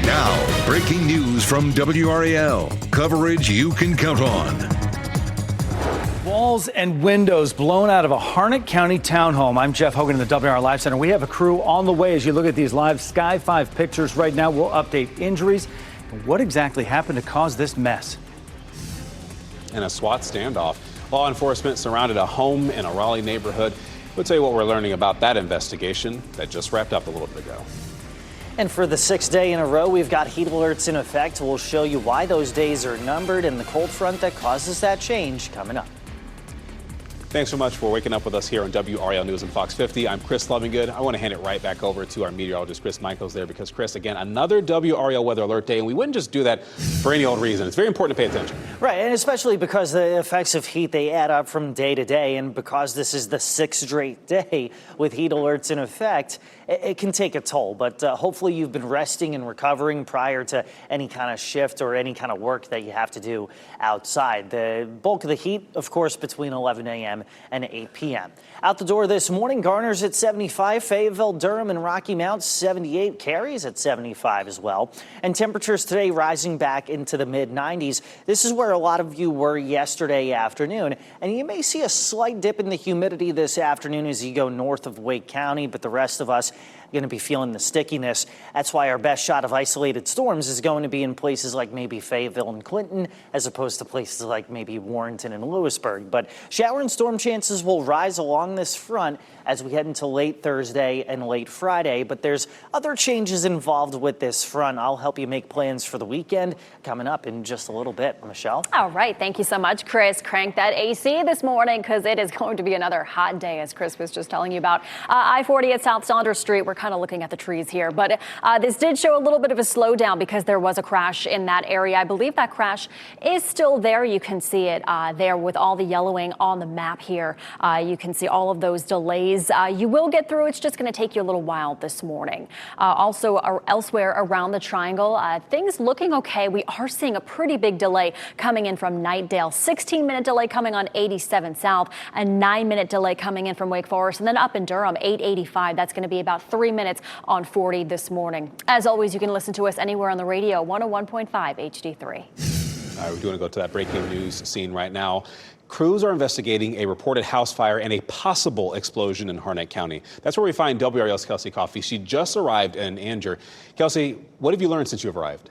Now, breaking news from WRAL. Coverage you can count on. Walls and windows blown out of a Harnett County townhome. I'm Jeff Hogan in the WRAL Live Center. We have a crew on the way as you look at these live Sky 5 pictures right now. We'll update injuries and what exactly happened to cause this mess. In a SWAT standoff, law enforcement surrounded a home in a Raleigh neighborhood. We'll tell you what we're learning about that investigation that just wrapped up a little bit ago. And for the 6th day in a row, we've got heat alerts in effect. We'll show you why those days are numbered and the cold front that causes that change coming up. Thanks so much for waking up with us here on WRAL News and Fox 50. I'm Chris Lovingood. I want to hand it right back over to our meteorologist, Chris Michaels, there, because, Chris, again, another WRAL weather alert day, and we wouldn't just do that for any old reason. It's very important to pay attention. Right, and especially because the effects of heat, they add up from day to day, and because this is the 6th straight day with heat alerts in effect, it can take a toll. But hopefully you've been resting and recovering prior to any kind of shift or any kind of work that you have to do outside. The bulk of the heat, of course, between 11 a.m. and 8 p.m. Out the door this morning, Garner's at 75, Fayetteville, Durham, and Rocky Mount 78, Cary's at 75 as well. And temperatures today rising back into the mid-90s. This is where a lot of you were yesterday afternoon, and you may see a slight dip in the humidity this afternoon as you go north of Wake County, but the rest of us going to be feeling the stickiness. That's why our best shot of isolated storms is going to be in places like maybe Fayetteville and Clinton, as opposed to places like maybe Warrenton and Lewisburg. But shower and storm chances will rise along this front as we head into late Thursday and late Friday. But there's other changes involved with this front. I'll help you make plans for the weekend coming up in just a little bit. Michelle? All right. Thank you so much, Chris. Crank that AC this morning because it is going to be another hot day, as Chris was just telling you about. I-40 at South Saunders Street. We're kind of looking at the trees here, but this did show a little bit of a slowdown because there was a crash in that area. I believe that crash is still there. You can see it there with all the yellowing on the map here. You can see all of those delays. You will get through. It's just going to take you a little while this morning. Also elsewhere around the triangle, things looking okay. We are seeing a pretty big delay coming in from Knightdale. 16-minute delay coming on 87 South, a 9-minute delay coming in from Wake Forest, and then up in Durham, 885. That's going to be about 3 minutes on 40 this morning. As always, you can listen to us anywhere on the radio, 101.5 HD3. All right, we're going to go to that breaking news scene right now. Crews are investigating a reported house fire and a possible explosion in Harnett County. That's where we find WRAL's Kelsey Coffey. She just arrived in Anger. Kelsey, what have you learned since you've arrived?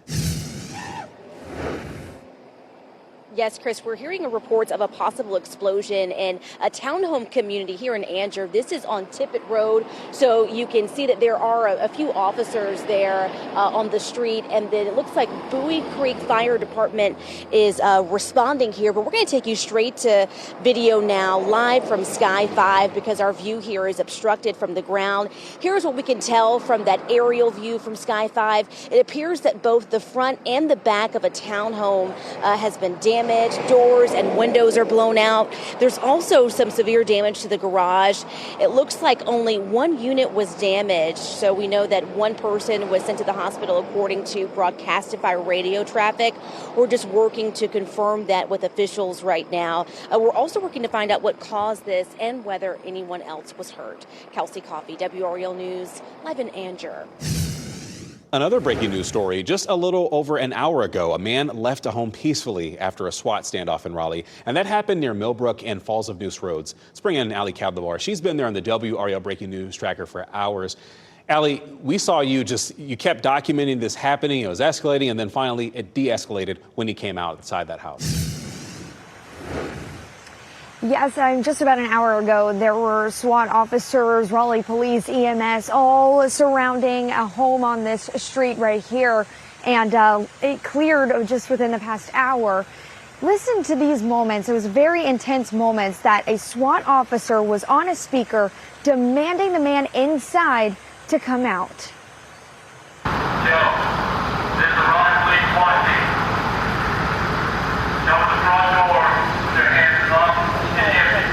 Yes, Chris, we're hearing reports of a possible explosion in a townhome community here in Anger. This is on Tippett Road, so you can see that there are a few officers there on the street, and then it looks like Bowie Creek Fire Department is responding here. But we're going to take you straight to video now, live from Sky 5, because our view here is obstructed from the ground. Here's what we can tell from that aerial view from Sky 5. It appears that both the front and the back of a townhome has been damaged. Doors and windows are blown out. There's also some severe damage to the garage. It looks like only one unit was damaged, so we know that one person was sent to the hospital according to Broadcastify radio traffic. We're just working to confirm that with officials right now. We're also working to find out what caused this and whether anyone else was hurt. Kelsey Coffey, WRAL News, live in Anger. Another breaking news story. Just a little over an hour ago, a man left a home peacefully after a SWAT standoff in Raleigh, and that happened near Millbrook and Falls of Neuse Roads. Let's bring in Allie Cadlabar. She's been there on the WRAL Breaking News Tracker for hours. Allie, we saw you kept documenting this happening. It was escalating, and then finally it de-escalated when he came outside that house. Yes, just about an hour ago, there were SWAT officers, Raleigh Police, EMS, all surrounding a home on this street right here. And it cleared just within the past hour. Listen to these moments. It was very intense moments that a SWAT officer was on a speaker demanding the man inside to come out. This is the Raleigh Police SWAT team. Come to the front door, put their hands up and empty.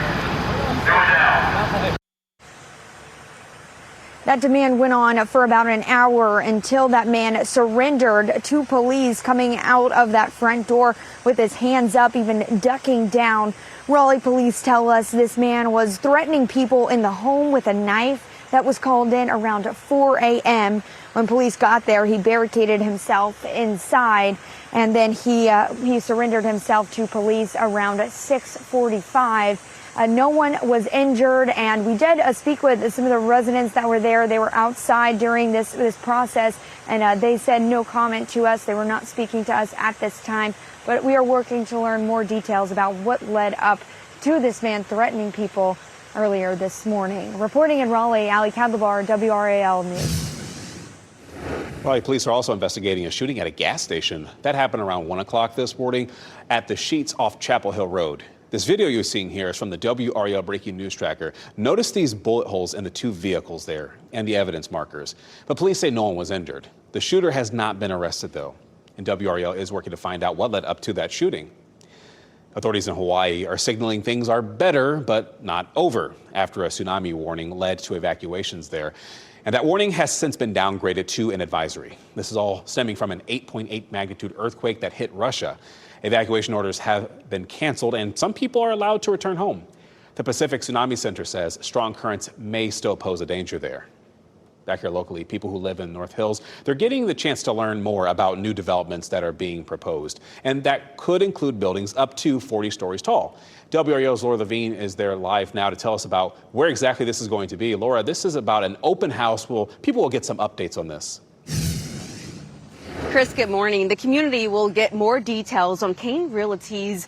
Do it now. That demand went on for about an hour until that man surrendered to police, coming out of that front door with his hands up, even ducking down. Raleigh police tell us this man was threatening people in the home with a knife. That was called in around 4 a.m. When police got there, he barricaded himself inside, and then he surrendered himself to police around 6:45. No one was injured, and we did speak with some of the residents that were there. They were outside during this process, and they said no comment to us. They were not speaking to us at this time, but we are working to learn more details about what led up to this man threatening people earlier this morning. Reporting in Raleigh, Ali Kadlabar, WRAL News. Raleigh police are also investigating a shooting at a gas station. That happened around 1 o'clock this morning at the Sheets off Chapel Hill Road. This video you're seeing here is from the WRAL Breaking News Tracker. Notice these bullet holes in the two vehicles there and the evidence markers. But police say no one was injured. The shooter has not been arrested, though. And WRAL is working to find out what led up to that shooting. Authorities in Hawaii are signaling things are better, but not over, after a tsunami warning led to evacuations there. And that warning has since been downgraded to an advisory. This is all stemming from an 8.8 magnitude earthquake that hit Russia. Evacuation orders have been canceled, and some people are allowed to return home. The Pacific Tsunami Center says strong currents may still pose a danger there. Back here locally, people who live in North Hills, they're getting the chance to learn more about new developments that are being proposed. And that could include buildings up to 40 stories tall. WRAL's Laura Levine is there live now to tell us about where exactly this is going to be. Laura, this is about an open house. Well, people will get some updates on this. Chris, good morning. The community will get more details on Kane Realty's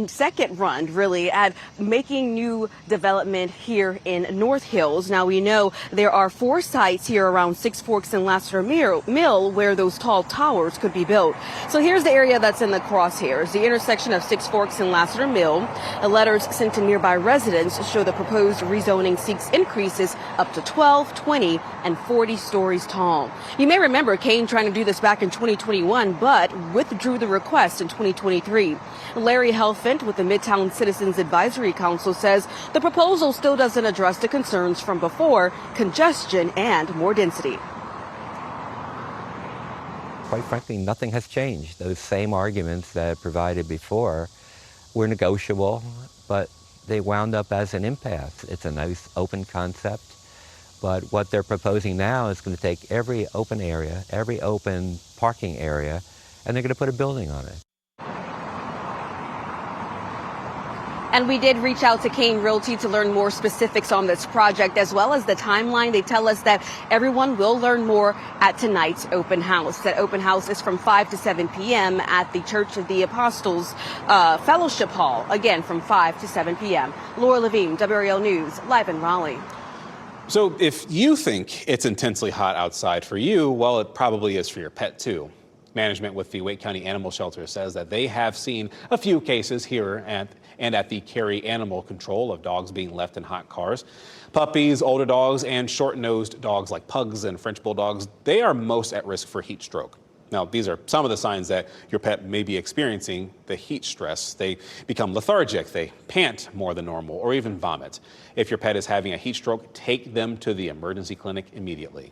second run, really, at making new development here in North Hills. Now, we know there are 4 sites here around Six Forks and Lassiter Mill where those tall towers could be built. So here's the area that's in the crosshairs, the intersection of Six Forks and Lassiter Mill. The letters sent to nearby residents show the proposed rezoning seeks increases up to 12, 20, and 40 stories tall. You may remember Kane trying to do this back in 2021, but withdrew the request in 2023. Larry Helfand with the Midtown Citizens Advisory Council says the proposal still doesn't address the concerns from before, congestion and more density. Quite frankly, nothing has changed. Those same arguments that I provided before were negotiable, but they wound up as an impasse. It's a nice open concept. But what they're proposing now is going to take every open area, every open parking area, and they're going to put a building on it. And we did reach out to Kane Realty to learn more specifics on this project, as well as the timeline. They tell us that everyone will learn more at tonight's open house. That open house is from 5 to 7 p.m. at the Church of the Apostles Fellowship Hall, again from 5 to 7 p.m. Laura Levine, WRAL News, live in Raleigh. So if you think it's intensely hot outside for you, well, it probably is for your pet, too. Management with the Wake County Animal Shelter says that they have seen a few cases here at the Cary Animal Control of dogs being left in hot cars. Puppies, older dogs, and short-nosed dogs like pugs and French bulldogs, they are most at risk for heat stroke. Now, these are some of the signs that your pet may be experiencing the heat stress. They become lethargic, they pant more than normal, or even vomit. If your pet is having a heat stroke, take them to the emergency clinic immediately.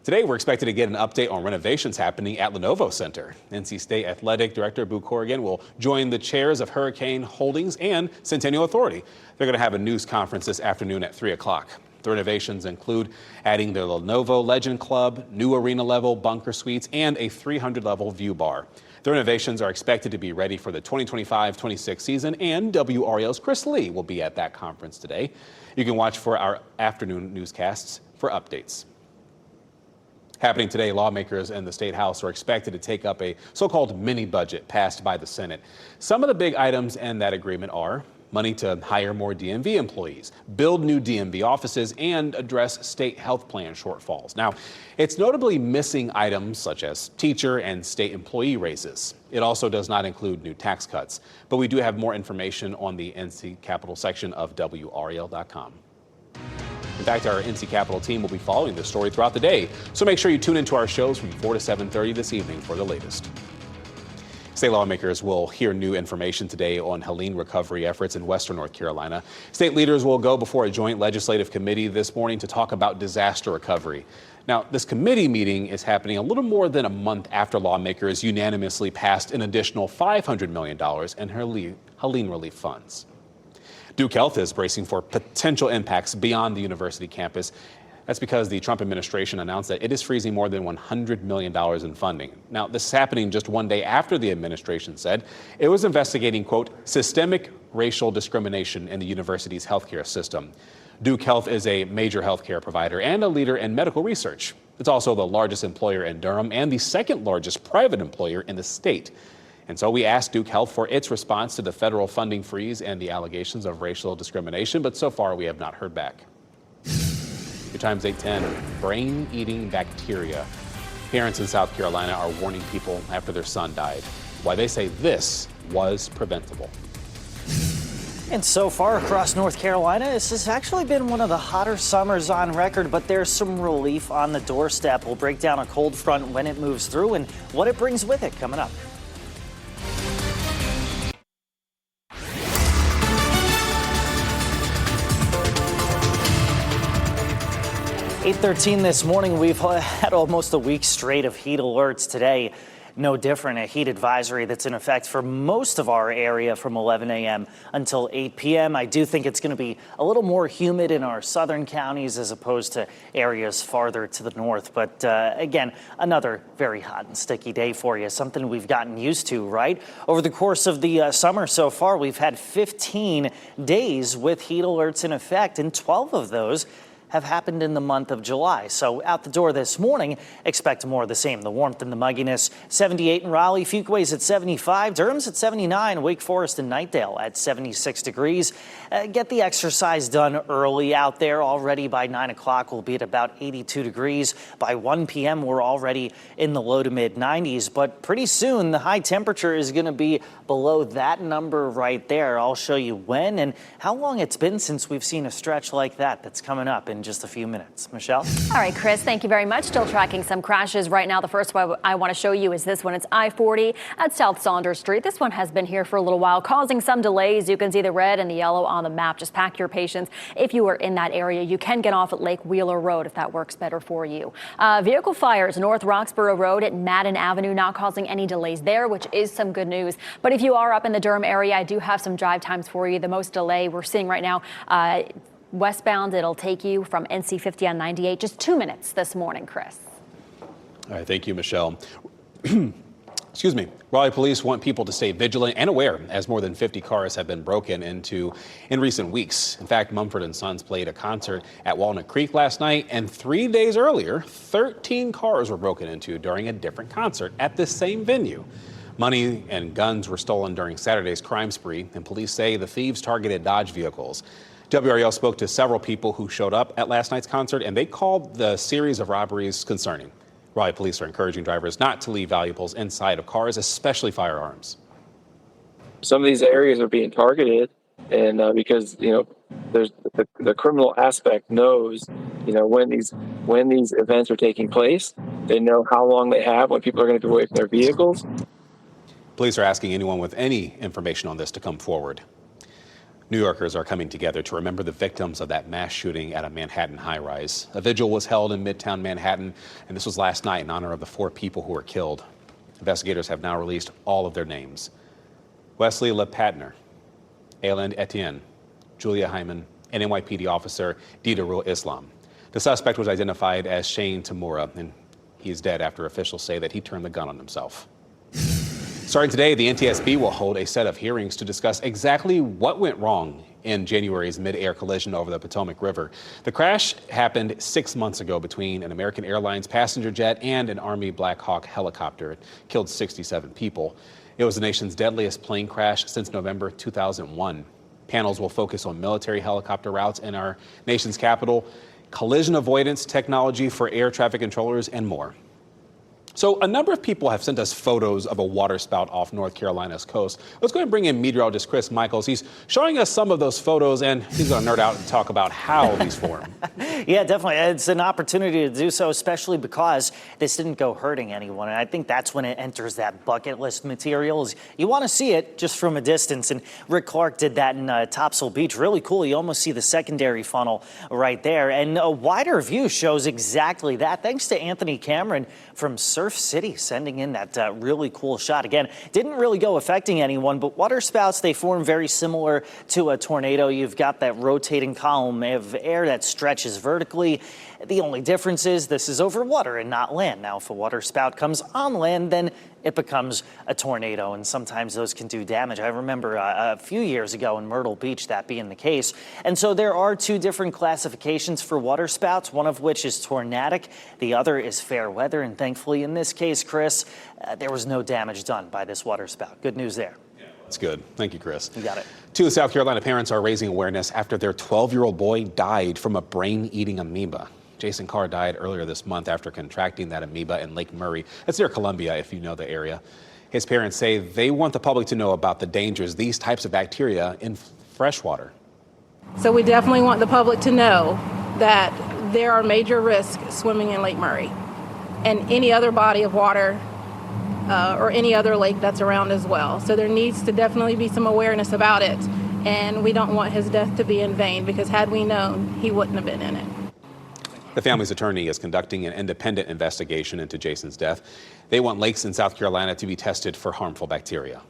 Today, we're expected to get an update on renovations happening at Lenovo Center. NC State Athletic Director Boo Corrigan will join the chairs of Hurricane Holdings and Centennial Authority. They're going to have a news conference this afternoon at 3 o'clock. The renovations include adding the Lenovo Legend Club, new arena-level bunker suites, and a 300-level view bar. The renovations are expected to be ready for the 2025-26 season, and WRAL's Chris Lee will be at that conference today. You can watch for our afternoon newscasts for updates. Happening today, lawmakers in the State House are expected to take up a so-called mini-budget passed by the Senate. Some of the big items in that agreement are money to hire more DMV employees, build new DMV offices, and address state health plan shortfalls. Now, it's notably missing items such as teacher and state employee raises. It also does not include new tax cuts. But we do have more information on the NC Capitol section of WRAL.com. In fact, our NC Capitol team will be following this story throughout the day, so make sure you tune into our shows from 4 to 7:30 this evening for the latest. State lawmakers will hear new information today on Helene recovery efforts in western North Carolina. State leaders will go before a joint legislative committee this morning to talk about disaster recovery. Now, this committee meeting is happening a little more than a month after lawmakers unanimously passed an additional $500 million in Helene relief funds. Duke Health is bracing for potential impacts beyond the university campus That's because the Trump administration announced that it is freezing more than $100 million in funding. Now, this is happening just one day after the administration said it was investigating, quote, systemic racial discrimination in the university's healthcare system. Duke Health is a major healthcare provider and a leader in medical research. It's also the largest employer in Durham and the second largest private employer in the state. And so we asked Duke Health for its response to the federal funding freeze and the allegations of racial discrimination, but so far we have not heard back. Your time's 8:10. Brain-eating bacteria. Parents in South Carolina are warning people after their son died. Why they say this was preventable. And so far across North Carolina, this has actually been one of the hotter summers on record, but there's some relief on the doorstep. We'll break down a cold front when it moves through and what it brings with it coming up. 8:13 this morning. We've had almost a week straight of heat alerts today. No different, a heat advisory that's in effect for most of our area from 11 a.m. until 8 p.m. I do think it's going to be a little more humid in our southern counties as opposed to areas farther to the north. But again, another very hot and sticky day for you, something we've gotten used to, right? Over the course of the summer so far, we've had 15 days with heat alerts in effect, and 12 of those have happened in the month of July. So out the door this morning, expect more of the same. The warmth and the mugginess. 78 in Raleigh, Fuquay's at 75, Durham's at 79, Wake Forest and Knightdale at 76 degrees. Get the exercise done early out there. Already by 9 o'clock, we'll be at about 82 degrees. By 1 p.m., we're already in the low to mid 90s. But pretty soon, the high temperature is going to be below that number right there. I'll show you when and how long it's been since we've seen a stretch like that that's coming up in just a few minutes. Michelle? All right, Chris, thank you very much. Still tracking some crashes right now. The first one I want to show you is this one. It's I-40 at South Saunders Street. This one has been here for a little while, causing some delays. You can see the red and the yellow on the map. Just pack your patience. If you are in that area, you can get off at Lake Wheeler Road if that works better for you. Vehicle fires North Roxborough Road at Madden Avenue, not causing any delays there, which is some good news. But if you are up in the Durham area, I do have some drive times for you. The most delay we're seeing right now, westbound, it'll take you from NC 50 on 98, just 2 minutes this morning, Chris. All right, thank you, Michelle. Excuse me. Raleigh police want people to stay vigilant and aware as more than 50 cars have been broken into in recent weeks. In fact, Mumford & Sons played a concert at Walnut Creek last night, and 3 days earlier, 13 cars were broken into during a different concert at the same venue. Money and guns were stolen during Saturday's crime spree, and police say the thieves targeted Dodge vehicles. WRAL spoke to several people who showed up at last night's concert, and they called the series of robberies concerning. Raleigh police are encouraging drivers not to leave valuables inside of cars, especially firearms. Some of these areas are being targeted, and because there's the criminal aspect knows when these events are taking place. They know how long they have when people are going to be away from their vehicles. Police are asking anyone with any information on this to come forward. New Yorkers are coming together to remember the victims of that mass shooting at a Manhattan high-rise. A vigil was held in Midtown Manhattan, and this was last night in honor of the 4 people who were killed. Investigators have now released all of their names. Wesley LePatner, Ayland Etienne, Julia Hyman, and NYPD officer Didarul Islam. The suspect was identified as Shane Tamura, and he is dead after officials say that he turned the gun on himself. Starting today, the NTSB will hold a set of hearings to discuss exactly what went wrong in January's mid-air collision over the Potomac River. The crash happened 6 months ago between an American Airlines passenger jet and an Army Black Hawk helicopter. It killed 67 people. It was the nation's deadliest plane crash since November 2001. Panels will focus on military helicopter routes in our nation's capital, collision avoidance technology for air traffic controllers, and more. So a number of people have sent us photos of a water spout off North Carolina's coast. Let's go ahead and bring in meteorologist Chris Michaels. He's showing us some of those photos, and he's going to nerd out and talk about how these form. Yeah, definitely. It's an opportunity to do so, especially because this didn't go hurting anyone. And I think that's when it enters that bucket list materials. You want to see it just from a distance. And Rick Clark did that in Topsail Beach. Really cool. You almost see the secondary funnel right there. And a wider view shows exactly that. Thanks to Anthony Cameron from Surf City sending in that really cool shot. Again, didn't really go affecting anyone, but water spouts, they form very similar to a tornado. You've got that rotating column of air that stretches vertically. The only difference is this is over water and not land. Now, if a water spout comes on land, then it becomes a tornado, and sometimes those can do damage. I remember a few years ago in Myrtle Beach that being the case. And so there are two different classifications for water spouts, one of which is tornadic, the other is fair weather. And thankfully, in this case, Chris, there was no damage done by this water spout. Good news there. That's good. Thank you, Chris. You got it. Two South Carolina parents are raising awareness after their 12-year-old boy died from a brain-eating amoeba. Jason Carr died earlier this month after contracting that amoeba in Lake Murray. That's near Columbia, if you know the area. His parents say they want the public to know about the dangers these types of bacteria in freshwater. So we definitely want the public to know that there are major risks swimming in Lake Murray and any other body of water or any other lake that's around as well. So there needs to definitely be some awareness about it. And we don't want his death to be in vain, because had we known, he wouldn't have been in it. The family's attorney is conducting an independent investigation into Jason's death. They want lakes in South Carolina to be tested for harmful bacteria.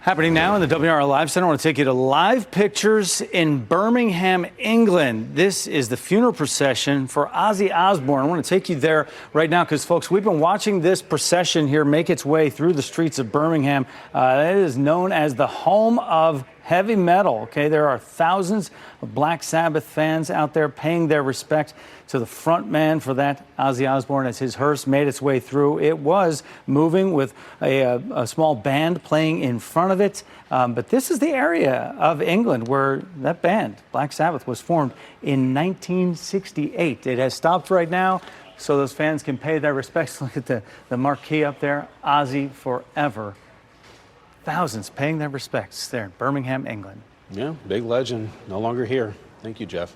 Happening now in the WRAL Live Center. I want to take you to live pictures in Birmingham, England. This is the funeral procession for Ozzy Osbourne. I want to take you there right now because, folks, we've been watching this procession here make its way through the streets of Birmingham. It is known as the home of heavy metal. Okay, there are thousands of Black Sabbath fans out there paying their respect to the front man for that, Ozzy Osbourne, as his hearse made its way through. It was moving with a small band playing in front of it. But this is the area of England where that band, Black Sabbath, was formed in 1968. It has stopped right now so those fans can pay their respects. Look at the marquee up there, Ozzy Forever. Thousands paying their respects there in Birmingham, England. Yeah, big legend, no longer here. Thank you, Jeff.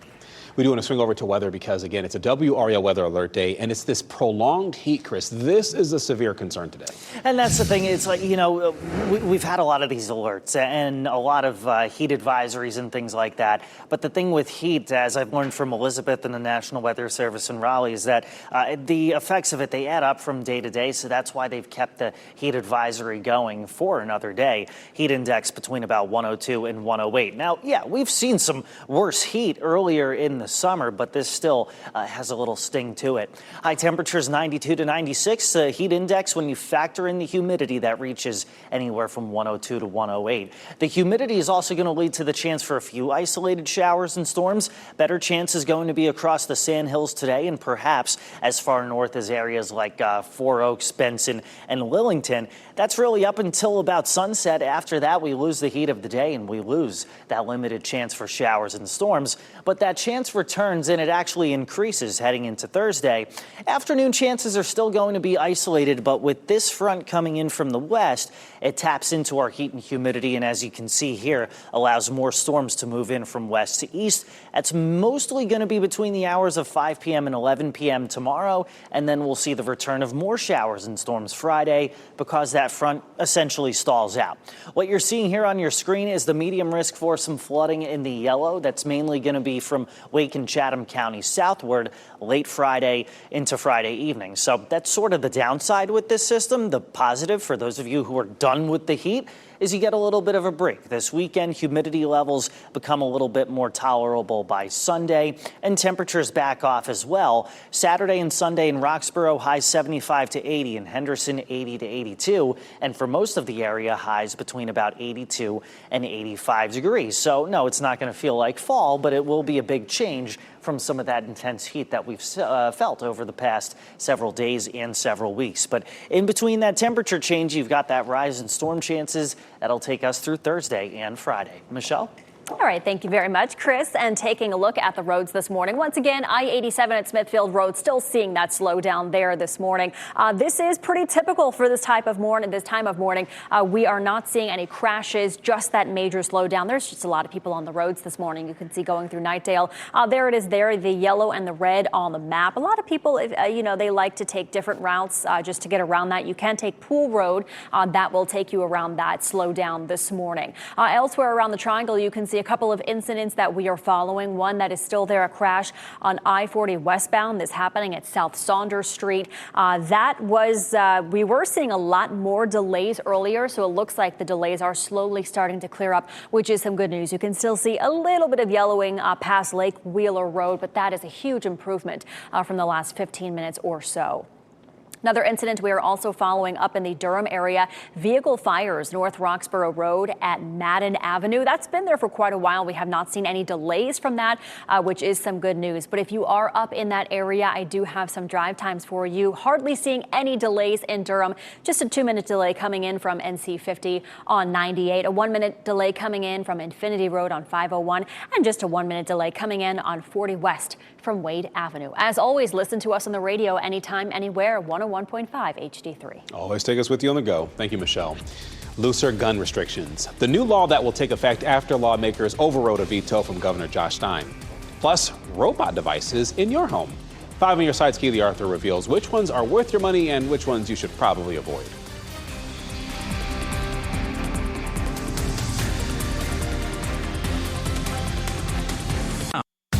We do want to swing over to weather because, again, it's a WRAL weather alert day, and it's this prolonged heat, Chris. This is a severe concern today. And that's the thing. It's like, you know, we've had a lot of these alerts and a lot of heat advisories and things like that. But the thing with heat, as I've learned from Elizabeth and the National Weather Service in Raleigh, is that the effects of it, they add up from day to day. So that's why they've kept the heat advisory going for another day. Heat index between about 102 and 108. Now, yeah, we've seen some worse heat earlier in the summer, but this still has a little sting to it. High temperatures 92 to 96. The heat index, when you factor in the humidity, that reaches anywhere from 102 to 108. The humidity is also going to lead to the chance for a few isolated showers and storms. Better chance is going to be across the Sandhills today and perhaps as far north as areas like Four Oaks, Benson, and Lillington. That's really up until about sunset. After that, we lose the heat of the day and we lose that limited chance for showers and storms. But that chance returns and it actually increases heading into Thursday. Afternoon chances are still going to be isolated, but with this front coming in from the west, it taps into our heat and humidity, and as you can see here, allows more storms to move in from west to east. That's mostly going to be between the hours of 5 p.m. and 11 p.m. tomorrow, and then we'll see the return of more showers and storms Friday because that front essentially stalls out. What you're seeing here on your screen is the medium risk for some flooding in the yellow. That's mainly going to be from Wake and Chatham County southward late Friday into Friday evening. So that's sort of the downside with this system. The positive for those of you who are done with the heat is you get a little bit of a break. This weekend, humidity levels become a little bit more tolerable by Sunday, and temperatures back off as well. Saturday and Sunday in Roxborough, highs 75 to 80, in Henderson 80 to 82, and for most of the area, highs between about 82 and 85 degrees. So no, it's not going to feel like fall, but it will be a big change from some of that intense heat that we've felt over the past several days and several weeks. But in between that temperature change, you've got that rise in storm chances. That'll take us through Thursday and Friday. Michelle? All right, thank you very much, Chris. And taking a look at the roads this morning, once again, I-87 at Smithfield Road, still seeing that slowdown there this morning. This is pretty typical for this time of morning. We are not seeing any crashes, just that major slowdown. There's just a lot of people on the roads this morning. You can see going through Nightdale. There it is there, the yellow and the red on the map. A lot of people, they like to take different routes just to get around that. You can take Pool Road. That will take you around that slowdown this morning. Elsewhere around the triangle, you can see a couple of incidents that we are following. One that is still there, a crash on I-40 westbound. This happening at South Saunders Street. We were seeing a lot more delays earlier, so it looks like the delays are slowly starting to clear up, which is some good news. You can still see a little bit of yellowing past Lake Wheeler Road, but that is a huge improvement from the last 15 minutes or so. Another incident we are also following up in the Durham area. Vehicle fires North Roxborough Road at Madden Avenue. That's been there for quite a while. We have not seen any delays from that, which is some good news. But if you are up in that area, I do have some drive times for you. Hardly seeing any delays in Durham. Just a 2-minute delay coming in from NC 50 on 98. A 1-minute delay coming in from Infinity Road on 501. And just a 1-minute delay coming in on 40 West from Wade Avenue. As always, listen to us on the radio anytime, anywhere. 101.5 HD3. Always take us with you on the go. Thank you, Michelle. Looser gun restrictions. The new law that will take effect after lawmakers overrode a veto from Governor Josh Stein. Plus, robot devices in your home. 5 on your side's Keely Arthur reveals which ones are worth your money and which ones you should probably avoid.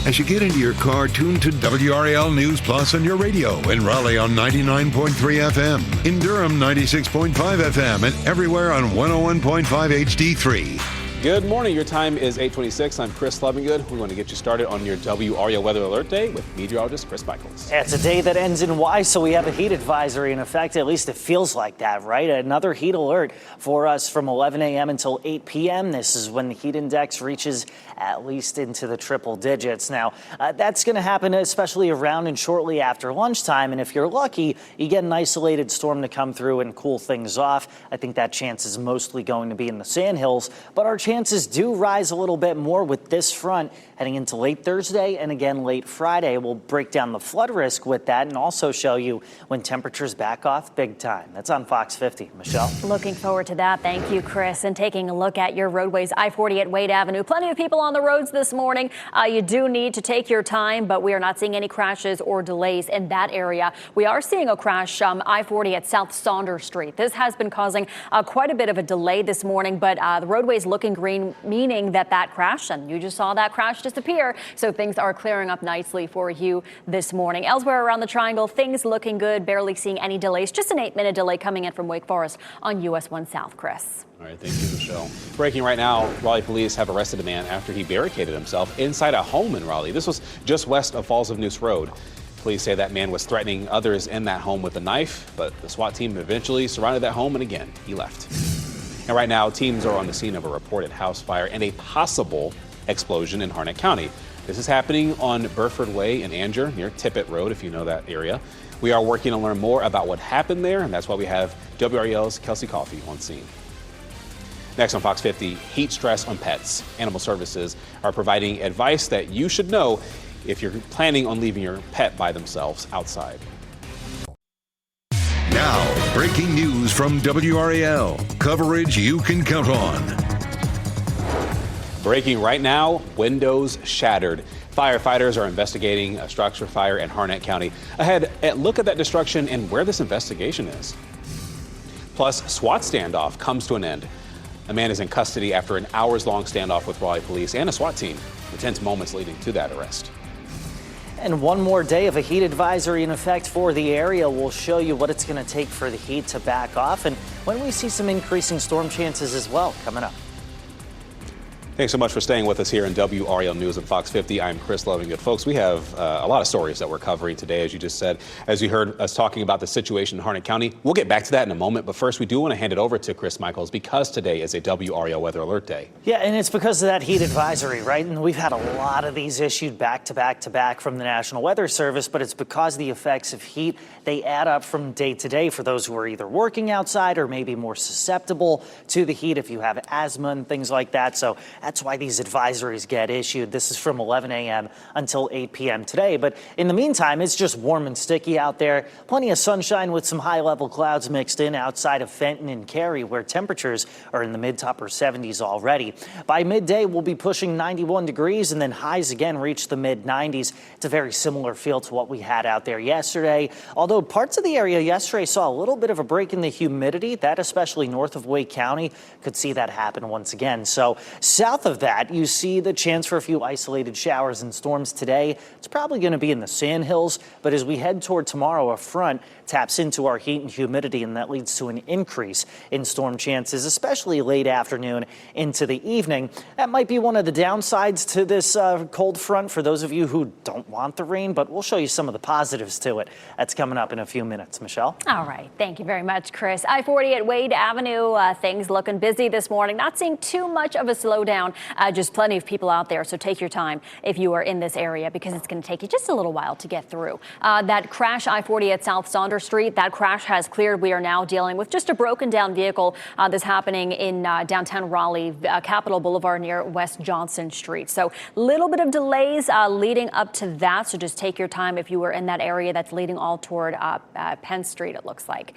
As you get into your car, tune to WRAL News Plus on your radio. In Raleigh on 99.3 FM. In Durham, 96.5 FM. And everywhere on 101.5 HD3. Good morning. Your time is 8:26. I'm Chris Lovingood. We want to get you started on your WRAL Weather Alert Day with meteorologist Chris Michaels. It's a day that ends in Y, so we have a heat advisory in effect. At least it feels like that, right? Another heat alert for us from 11 a.m. until 8 p.m. This is when the heat index reaches at least into the triple digits. Now, that's going to happen especially around and shortly after lunchtime. And if you're lucky, you get an isolated storm to come through and cool things off. I think that chance is mostly going to be in the Sandhills, but our chances do rise a little bit more with this front heading into late Thursday and again late Friday. We'll break down the flood risk with that and also show you when temperatures back off big time. That's on Fox 50. Michelle? Looking forward to that. Thank you, Chris. And taking a look at your roadways, I-40 at Wade Avenue. Plenty of people on the roads this morning. You do need to take your time, but we are not seeing any crashes or delays in that area. We are seeing a crash I-40 at South Saunders Street. This has been causing quite a bit of a delay this morning, but the roadway is looking green, meaning that crash, and you just saw that crash disappear. So things are clearing up nicely for you this morning. Elsewhere around the triangle, things looking good, barely seeing any delays. Just an 8-minute delay coming in from Wake Forest on US 1 South. Chris. All right, thank you, Michelle. Breaking right now, Raleigh police have arrested a man after he barricaded himself inside a home in Raleigh. This was just west of Falls of Noose Road. Police say that man was threatening others in that home with a knife, but the SWAT team eventually surrounded that home, and again, he left. And right now, teams are on the scene of a reported house fire and a possible explosion in Harnett County. This is happening on Burford Way in Anger near Tippett Road, if you know that area. We are working to learn more about what happened there, and that's why we have WRAL's Kelsey Coffey on scene. Next on Fox 50, heat stress on pets. Animal Services are providing advice that you should know if you're planning on leaving your pet by themselves outside. Now, breaking news from WRAL. Coverage you can count on. Breaking right now, windows shattered. Firefighters are investigating a structure fire in Harnett County. Ahead, look at that destruction and where this investigation is. Plus, SWAT standoff comes to an end. A man is in custody after an hours-long standoff with Raleigh police and a SWAT team. The tense moments leading to that arrest. And one more day of a heat advisory in effect for the area. We'll show you what it's going to take for the heat to back off and when we see some increasing storm chances as well coming up. Thanks so much for staying with us here in WRAL News and Fox 50. I'm Chris Lovingood. Folks, we have a lot of stories that we're covering today, as you just said. As you heard us talking about the situation in Harnett County, we'll get back to that in a moment. But first, we do want to hand it over to Chris Michaels because today is a WRAL Weather Alert Day. Yeah, and it's because of that heat advisory, right? And we've had a lot of these issued back to back to back from the National Weather Service, but it's because the effects of heat, they add up from day to day for those who are either working outside or maybe more susceptible to the heat if you have asthma and things like that. So that's why these advisories get issued. This is from 11 a.m. until 8 p.m. today. But in the meantime, it's just warm and sticky out there. Plenty of sunshine with some high-level clouds mixed in outside of Fenton and Cary, where temperatures are in the mid to upper 70s already. By midday, we'll be pushing 91 degrees, and then highs again reach the mid-90s. It's a very similar feel to what we had out there yesterday. Although parts of the area yesterday saw a little bit of a break in the humidity, that especially north of Wake County could see that happen once again. So south south of that, you see the chance for a few isolated showers and storms today. It's probably going to be in the Sandhills, but as we head toward tomorrow, a front taps into our heat and humidity, and that leads to an increase in storm chances, especially late afternoon into the evening. That might be one of the downsides to this cold front for those of you who don't want the rain, but we'll show you some of the positives to it. That's coming up in a few minutes. Michelle? All right. Thank you very much, Chris. I-40 at Wade Avenue, things looking busy this morning. Not seeing too much of a slowdown, just plenty of people out there. So take your time if you are in this area, because it's going to take you just a little while to get through. That crash I-40 at South Saunders Street, that crash has cleared. We are now dealing with just a broken down vehicle that's happening in downtown Raleigh, Capitol Boulevard near West Johnson Street. So a little bit of delays leading up to that. So just take your time if you were in that area that's leading all toward Penn Street, it looks like.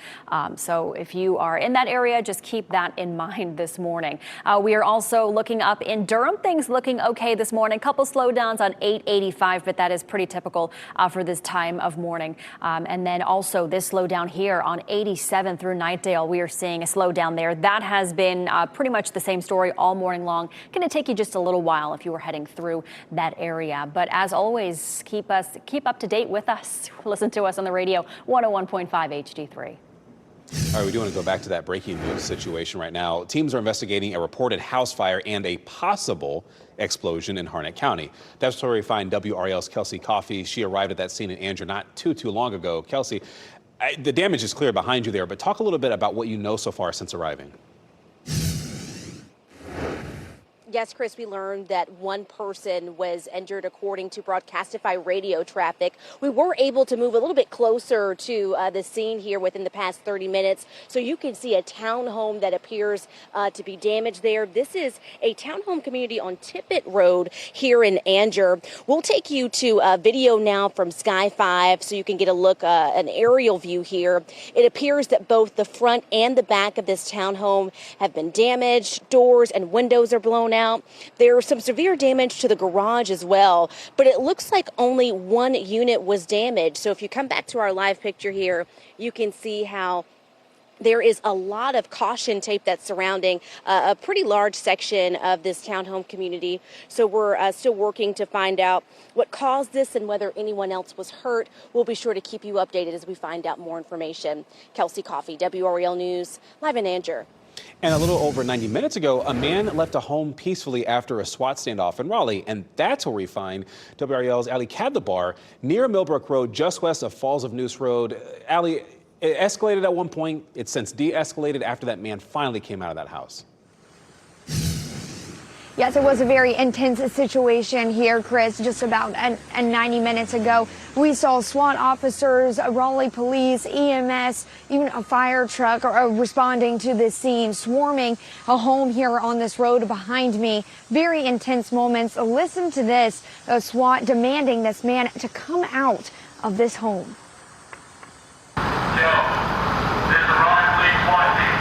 So if you are in that area, just keep that in mind this morning. We are also looking up in Durham. Things looking okay this morning. Couple slowdowns on 885, but that is pretty typical for this time of morning. And then also this slowdown here on 87 through Knightdale. We are seeing a slowdown there. That has been pretty much the same story all morning long. Going to take you just a little while if you were heading through that area. But as always, keep up to date with us. Listen to us on the radio, 101.5 HD3. All right, we do want to go back to that breaking news situation right now. Teams are investigating a reported house fire and a possible explosion in Harnett County. That's where we find WRAL's Kelsey Coffey. She arrived at that scene in Andrew not too long ago. Kelsey, the damage is clear behind you there, but talk a little bit about what you know so far since arriving. Yes, Chris, we learned that one person was injured according to Broadcastify radio traffic. We were able to move a little bit closer to the scene here within the past 30 minutes. So you can see a townhome that appears to be damaged there. This is a townhome community on Tippett Road here in Anger. We'll take you to a video now from Sky 5 so you can get a look, an aerial view here. It appears that both the front and the back of this townhome have been damaged. Doors and windows are blown out. There's some severe damage to the garage as well, but it looks like only one unit was damaged. So if you come back to our live picture here, you can see how there is a lot of caution tape that's surrounding a pretty large section of this townhome community. So we're still working to find out what caused this and whether anyone else was hurt. We'll be sure to keep you updated as we find out more information. Kelsey Coffey, WRAL News, live in Anger. And a little over 90 minutes ago, a man left a home peacefully after a SWAT standoff in Raleigh. And that's where we find WRAL's Ali Kadlabar near Millbrook Road, just west of Falls of Noose Road. Ali, it escalated at one point. It's since de-escalated after that man finally came out of that house. Yes, it was a very intense situation here, Chris. Just about 90 minutes ago, we saw SWAT officers, Raleigh police, EMS, even a fire truck responding to this scene, swarming a home here on this road behind me. Very intense moments. Listen to this, SWAT demanding this man to come out of this home. This is the Raleigh Police SWAT team.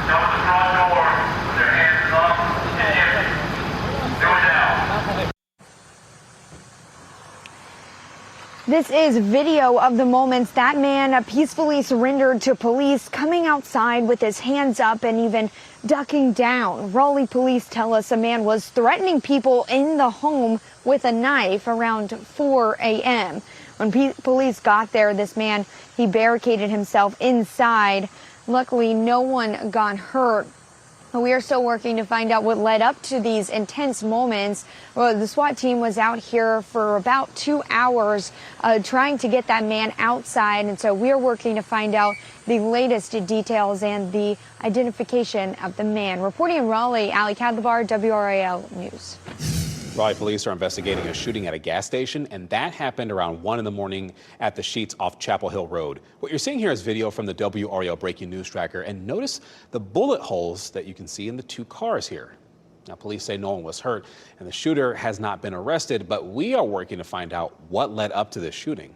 Come to the front door with their hands up and empty. Do it now. This is video of the moments that man peacefully surrendered to police, coming outside with his hands up and even ducking down. Raleigh police tell us a man was threatening people in the home with a knife around 4 a.m. When police got there, this man, he barricaded himself inside. Luckily, no one got hurt. We are still working to find out what led up to these intense moments. Well, the SWAT team was out here for about 2 hours trying to get that man outside. And so we're working to find out the latest details and the identification of the man. Reporting in Raleigh, Ali Kadlabar, WRAL News. Raleigh police are investigating a shooting at a gas station, and that happened around 1 in the morning at the Sheets off Chapel Hill Road. What you're seeing here is video from the WRAL breaking news tracker, and notice the bullet holes that you can see in the two cars here. Now, police say no one was hurt, and the shooter has not been arrested, but we are working to find out what led up to this shooting.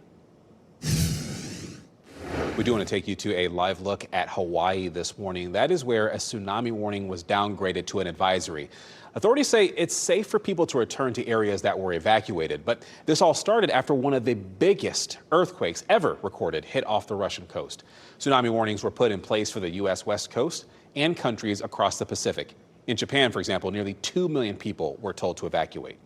We do want to take you to a live look at Hawaii this morning. That is where a tsunami warning was downgraded to an advisory. Authorities say it's safe for people to return to areas that were evacuated, but this all started after one of the biggest earthquakes ever recorded hit off the Russian coast. Tsunami warnings were put in place for the U.S. West Coast and countries across the Pacific. In Japan, for example, nearly 2 million people were told to evacuate.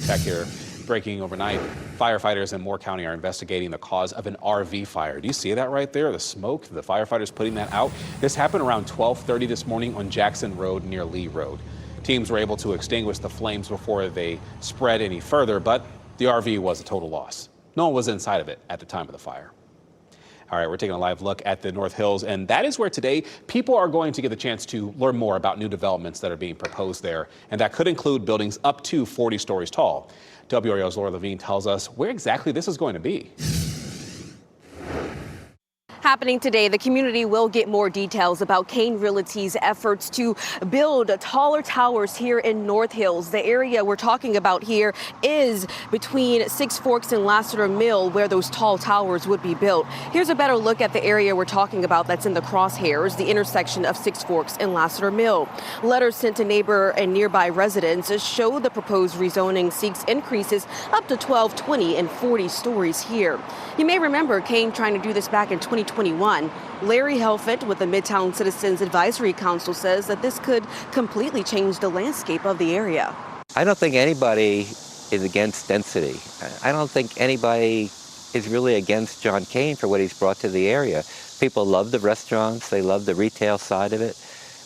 Back here, breaking overnight, firefighters in Moore County are investigating the cause of an RV fire. Do you see that right there? The smoke, the firefighters putting that out. This happened around 12:30 this morning on Jackson Road near Lee Road. Teams were able to extinguish the flames before they spread any further, but the RV was a total loss. No one was inside of it at the time of the fire. All right, we're taking a live look at the North Hills, and that is where today people are going to get the chance to learn more about new developments that are being proposed there, and that could include buildings up to 40 stories tall. WRAL's Laura Levine tells us where exactly this is going to be. Happening today, the community will get more details about Kane Realty's efforts to build taller towers here in North Hills. The area we're talking about here is between Six Forks and Lassiter Mill, where those tall towers would be built. Here's a better look at the area we're talking about that's in the crosshairs, the intersection of Six Forks and Lassiter Mill. Letters sent to neighbor and nearby residents show the proposed rezoning seeks increases up to 12, 20, and 40 stories here. You may remember Kane trying to do this back in 2021. Larry Helfett with the Midtown Citizens Advisory Council says that this could completely change the landscape of the area. I don't think anybody is against density. I don't think anybody is really against John Kane for what he's brought to the area. People love the restaurants, they love the retail side of it.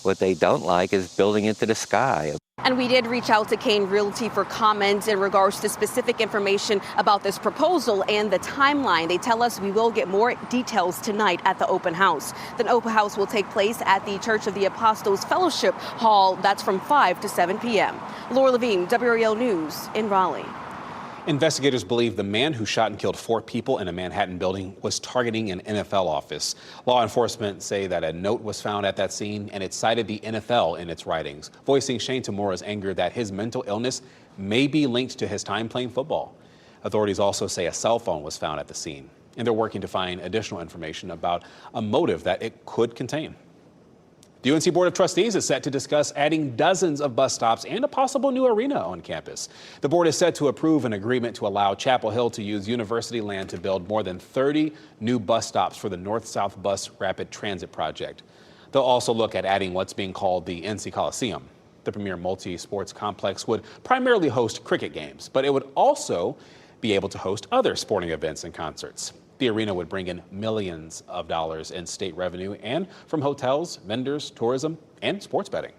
What they don't like is building into the sky. And we did reach out to Kane Realty for comments in regards to specific information about this proposal and the timeline. They tell us we will get more details tonight at the open house. The open house will take place at the Church of the Apostles Fellowship Hall. That's from 5 to 7 p.m. Laura Levine, WRAL News in Raleigh. Investigators believe the man who shot and killed 4 people in a Manhattan building was targeting an NFL office. Law enforcement say that a note was found at that scene, and it cited the NFL in its writings, voicing Shane Tamora's anger that his mental illness may be linked to his time playing football. Authorities also say a cell phone was found at the scene, and they're working to find additional information about a motive that it could contain. The UNC Board of Trustees is set to discuss adding dozens of bus stops and a possible new arena on campus. The board is set to approve an agreement to allow Chapel Hill to use university land to build more than 30 new bus stops for the North-South Bus Rapid Transit Project. They'll also look at adding what's being called the NC Coliseum. The premier multi-sports complex would primarily host cricket games, but it would also be able to host other sporting events and concerts. The arena would bring in millions of dollars in state revenue and from hotels, vendors, tourism, and sports betting.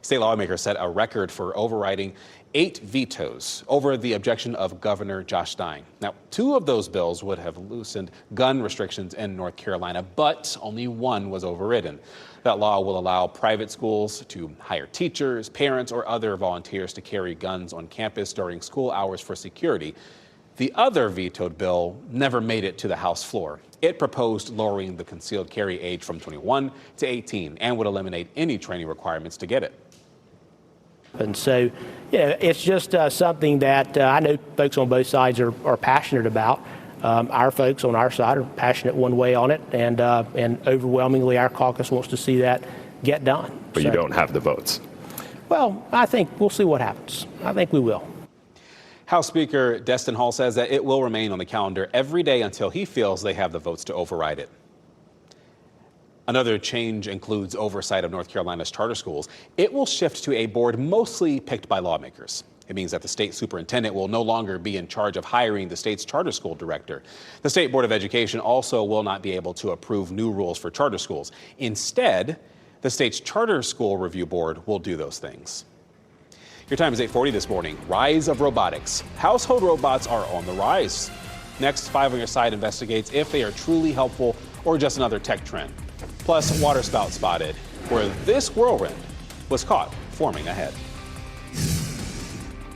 State lawmakers set a record for overriding 8 vetoes over the objection of Governor Josh Stein. Now, 2 of those bills would have loosened gun restrictions in North Carolina, but only 1 was overridden. That law will allow private schools to hire teachers, parents, or other volunteers to carry guns on campus during school hours for security. The other vetoed bill never made it to the House floor. It proposed lowering the concealed carry age from 21 to 18 and would eliminate any training requirements to get it. And so, yeah, it's just something that I know folks on both sides are passionate about. Our folks on our side are passionate one way on it, and overwhelmingly our caucus wants to see that get done. But you don't have the votes. Well, I think we'll see what happens. I think we will. House Speaker Destin Hall says that it will remain on the calendar every day until he feels they have the votes to override it. Another change includes oversight of North Carolina's charter schools. It will shift to a board mostly picked by lawmakers. It means that the state superintendent will no longer be in charge of hiring the state's charter school director. The State Board of Education also will not be able to approve new rules for charter schools. Instead, the state's charter school review board will do those things. Your time is 8:40 this morning. Rise of robotics. Household robots are on the rise. Next, 5 on your side investigates if they are truly helpful or just another tech trend. Plus, waterspout spotted, where this whirlwind was caught forming ahead.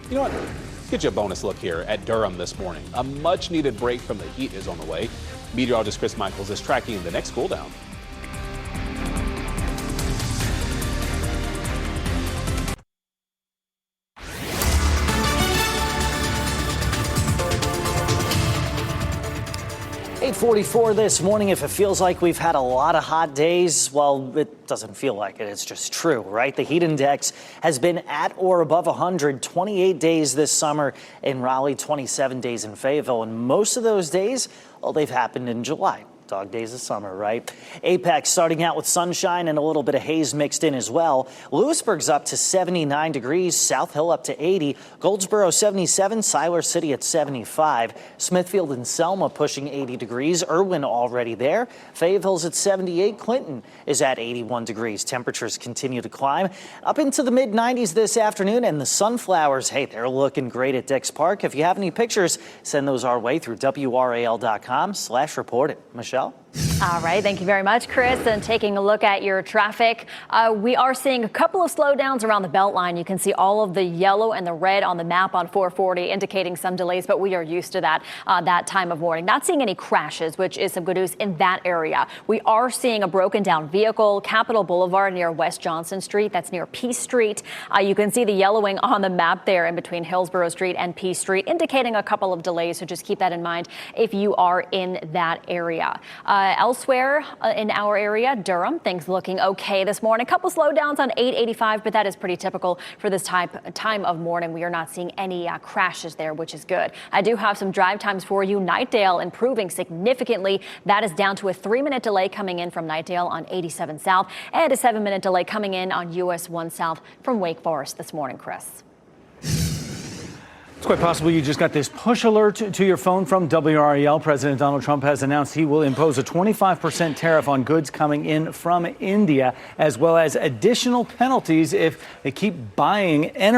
You know what? Let's get you a bonus look here at Durham this morning. A much-needed break from the heat is on the way. Meteorologist Chris Michaels is tracking the next cool down. .44 this morning. If it feels like we've had a lot of hot days, well, it doesn't feel like it. It's just true, right? The heat index has been at or above 100 28 days this summer in Raleigh, 27 days in Fayetteville. And most of those days, well, they've happened in July. Dog days of summer, right? Apex starting out with sunshine and a little bit of haze mixed in as well. Lewisburg's up to 79 degrees, South Hill up to 80, Goldsboro 77, Siler City at 75, Smithfield and Selma pushing 80 degrees, Irwin already there, Fayetteville's at 78, Clinton is at 81 degrees. Temperatures continue to climb up into the mid 90s this afternoon, and the sunflowers, hey, they're looking great at Dix Park. If you have any pictures, send those our way through WRAL.com/report it. Michelle? All right, thank you very much, Chris. And taking a look at your traffic, we are seeing a couple of slowdowns around the Beltline. You can see all of the yellow and the red on the map on 440 indicating some delays, but we are used to that time of morning. Not seeing any crashes, which is some good news in that area. We are seeing a broken down vehicle, Capitol Boulevard near West Johnson Street. That's near Peace Street. You can see the yellowing on the map there in between Hillsborough Street and Peace Street, indicating a couple of delays. So just keep that in mind if you are in that area. Elsewhere in our area, Durham, things looking okay this morning. A couple slowdowns on 885, but that is pretty typical for this time of morning. We are not seeing any crashes there, which is good. I do have some drive times for you. Knightdale improving significantly. That is down to a 3-minute delay coming in from Knightdale on 87 South and a 7-minute delay coming in on US 1 South from Wake Forest this morning, Chris. It's quite possible you just got this push alert to your phone from WRAL. President Donald Trump has announced he will impose a 25% tariff on goods coming in from India, as well as additional penalties if they keep buying energy.